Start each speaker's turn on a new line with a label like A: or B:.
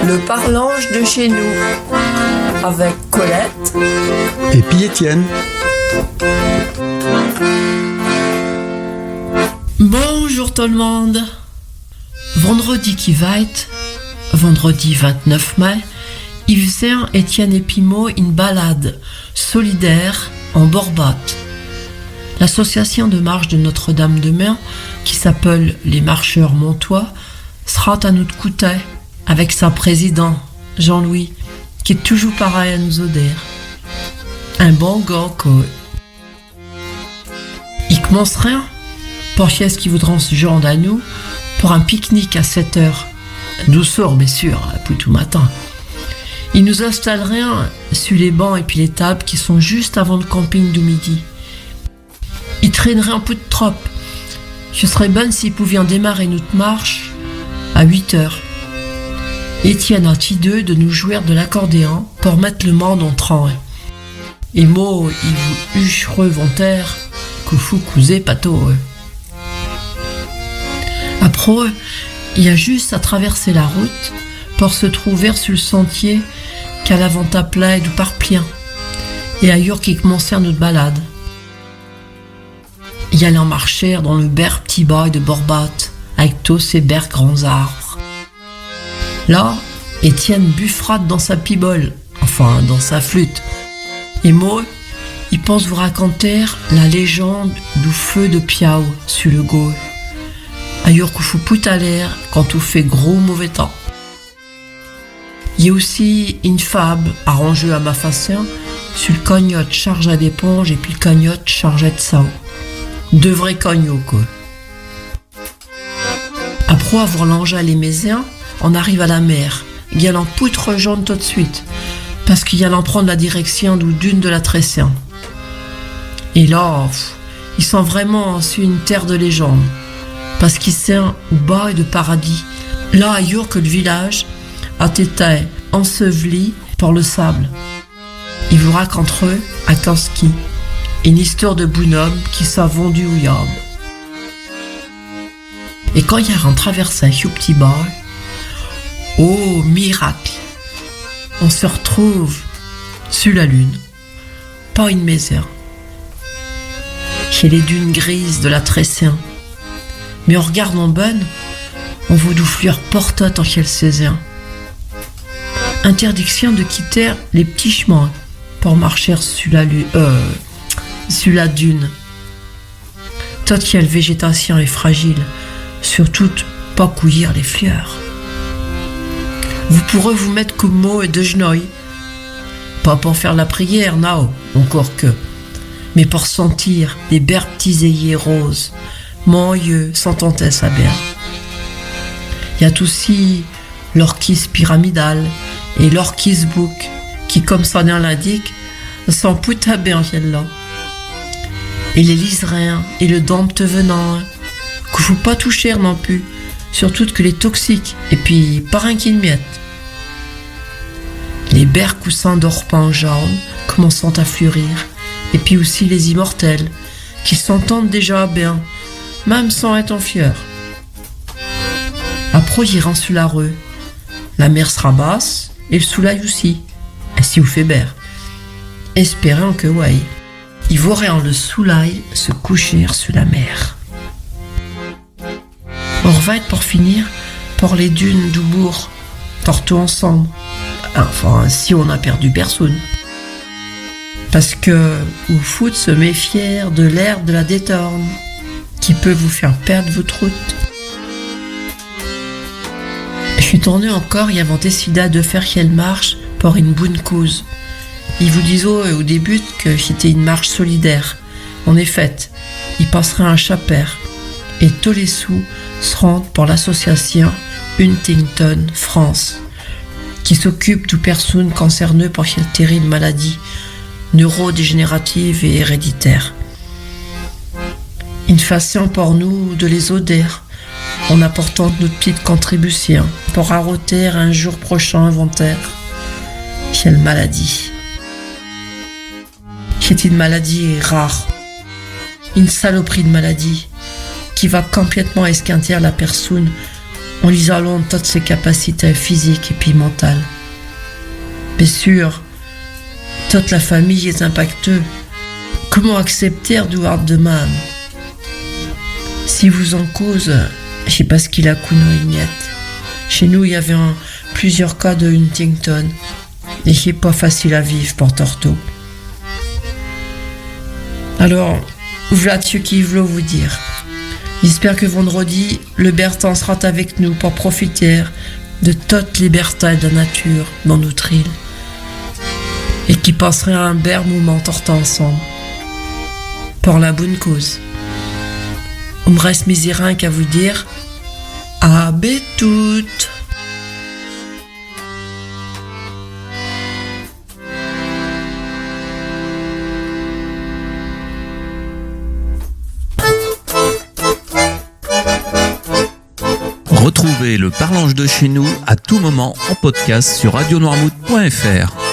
A: Le parlange de chez nous, avec Colette
B: et puis Étienne.
C: Bonjour tout le monde. Vendredi qui va être, vendredi 29 mai, ils faisaient, Étienne et Pimo, une balade solidaire en Borbatte. L'association de marche de Notre-Dame-de-Mer, qui s'appelle les Marcheurs Montois, sera à notre côté avec sa président, Jean-Louis, qui est toujours pareil à nous aider. Un bon gars, quoi. Il commencerait pour ceux qui voudront se joindre à nous pour un pique-nique à 7h. Douceur, bien sûr, puis tout matin. Il nous installerait sur les bancs et puis les tables qui sont juste avant le camping du midi. Il traînerait un peu de trop. Je serais bonne s'il pouvait démarrer notre marche à 8h. Étienne a tideux de nous jouer de l'accordéon pour mettre le monde en train. Et moi, il vous huchereux volontaire que fou cousé pato. Après, il y a juste à traverser la route pour se trouver sur le sentier qu'à l'avant à plat du parplien et ailleurs qui commençait notre balade. Il y allait en marcher dans le berre petit bail de Borbatte avec tous ces berres grands arbres. Là, Étienne buffrate dans sa pibole, enfin dans sa flûte. Et moi, il pense vous raconter la légende du feu de Piao sur le Gau. Ailleurs qu'il faut put à l'air quand on fait gros mauvais temps. Il y a aussi une fable arrangée à ma façon sur le cognotte chargé d'éponge et puis le cognotte chargé de sao. Deux vrais cognots, quoi. Après avoir langé les maisons, on arrive à la mer. Il y a l'en poutre jaune tout de suite, parce qu'il y a l'en prendre la direction d'une de la Tressin. Et là, ils sont vraiment sur une terre de légende, parce qu'ils sont au bas de paradis. Là, ailleurs que le village a été enseveli par le sable. Ils vous racontent eux, à Kanski, une histoire de bonhomme qui s'est vendu au yard. Et quand il y a un traversé un petit bar, oh miracle, on se retrouve sur la lune, pas une maison, chez les dunes grises de la Tressin. Mais en regardant bonne, on vous douflure porte en quel saison. Interdiction de quitter les petits chemins pour marcher sur sur la dune. Toute quelle végétation est fragile, surtout pas couillir les fleurs. Vous pourrez vous mettre comme mot et de genoux, pas pour faire la prière, non, encore que, mais pour sentir des berptisés roses, moyeux, sentant sa berre. Il y a aussi l'orchis pyramidale et l'orchis bouc, qui, comme son nom l'indique, sont putain bien là. Et les liserins et le dompte venant, qu'il faut pas toucher non plus, surtout que les toxiques, et puis pas un qui ne miette. Les berres coussins d'orpin jaune commençant à fleurir, et puis aussi les immortels, qui s'entendent déjà bien, même sans être en fieur. Après, ils iront sur la rue. La mer sera basse, et le soleil aussi, et si vous fait berre. Espérons que ouais, ils verront le soleil se coucher sur la mer. On va être pour finir pour les dunes du bourg, partout ensemble. Enfin, si on a perdu personne. Parce que vous faut se méfier de l'air de la détorne, qui peut vous faire perdre votre route. Je suis tournée encore et avant décidé de faire quelle marche pour une bonne cause. Ils vous disent au début que c'était une marche solidaire. En effet, il passerait un chapère et tous les sous seront pour l'association Huntington France, qui s'occupe de personnes concernées par cette terrible maladie neurodégénérative et héréditaire. Une façon pour nous de les aider en apportant notre petite contribution pour arrêter un jour prochain inventaire cette maladie. C'est une maladie rare, une saloperie de maladie qui va complètement esquinter la personne en isolant toutes ses capacités physiques et puis mentales. Bien sûr, toute la famille est impactée. Comment accepter de voir de même? Si vous en cause, je sais pas ce qu'il a connu. Chez nous, il y avait plusieurs cas de Huntington. Et c'est pas facile à vivre pour Torto. Alors, voilà ce qu'il veut vous dire. J'espère que vendredi, le Bertin sera avec nous pour profiter de toute liberté de la nature dans notre île. Et qui passerait un bel moment tortant ensemble. Pour la bonne cause. On me reste rien qu'à vous dire à toutes.
D: Retrouvez le Parlange de chez nous à tout moment en podcast sur radionoirmouth.fr.